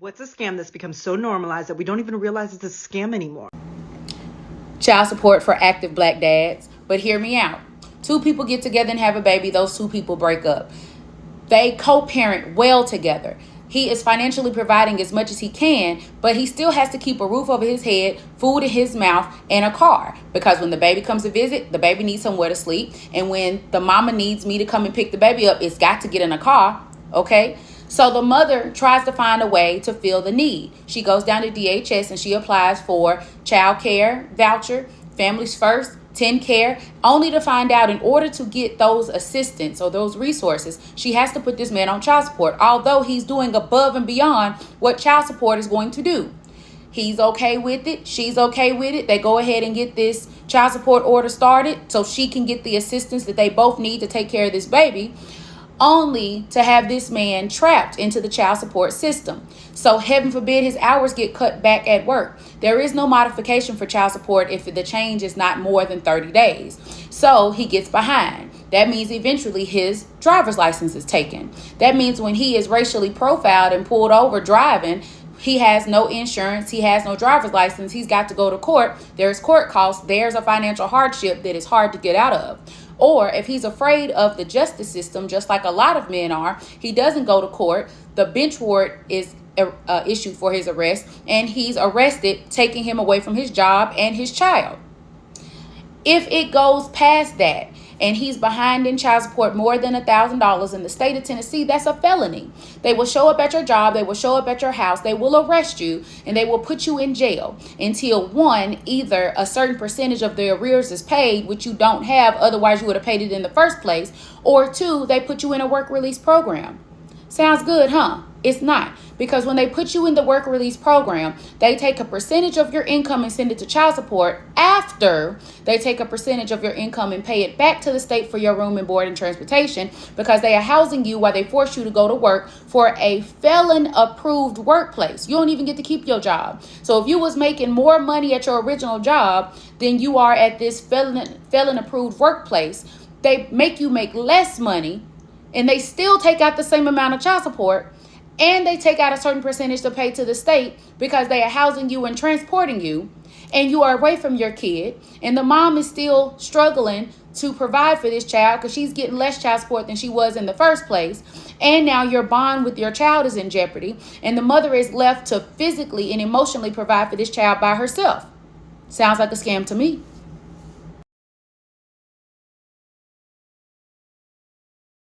What's a scam that's become so normalized that we don't even realize it's a scam anymore? Child support for active black dads. But hear me out. Two people get together and have a baby. Those two people break up. They co-parent well together. He is financially providing as much as he can, but he still has to keep a roof over his head, food in his mouth, and a car. Because when the baby comes to visit, the baby needs somewhere to sleep. And when the mama needs me to come and pick the baby up, it's got to get in a car. Okay? So the mother tries to find a way to fill the need. She goes down to DHS and she applies for child care voucher, Families First, TennCare, only to find out in order to get those assistance or those resources, she has to put this man on child support, although he's doing above and beyond what child support is going to do. He's okay with it. She's okay with it. They go ahead and get this child support order started so she can get the assistance that they both need to take care of this baby, only to have this man trapped into the child support system. So heaven forbid his hours get cut back at work. There is no modification for child support if the change is not more than 30 days. So he gets behind. That means eventually his driver's license is taken. That means when he is racially profiled and pulled over driving, he has no insurance. He has no driver's license. He's got to go to court. There's court costs. There's a financial hardship that is hard to get out of. Or if he's afraid of the justice system, just like a lot of men are, he doesn't go to court. The bench warrant is issued for his arrest, and he's arrested, taking him away from his job and his child. If it goes past that, and he's behind in child support more than $1,000 in the state of Tennessee, that's a felony. They will show up at your job. They will show up at your house. They will arrest you, and they will put you in jail until, one, either a certain percentage of the arrears is paid, which you don't have, otherwise you would have paid it in the first place, or two, they put you in a work release program. Sounds good, huh? It's not. Because when they put you in the work release program, they take a percentage of your income and send it to child support after they take a percentage of your income and pay it back to the state for your room and board and transportation, because they are housing you while they force you to go to work for a felon approved workplace. You don't even get to keep your job. So if you was making more money at your original job than you are at this felon approved workplace, they make you make less money, and they still take out the same amount of child support, and they take out a certain percentage to pay to the state because they are housing you and transporting you, and you are away from your kid, and the mom is still struggling to provide for this child because she's getting less child support than she was in the first place, and now your bond with your child is in jeopardy, and the mother is left to physically and emotionally provide for this child by herself. Sounds like a scam to me.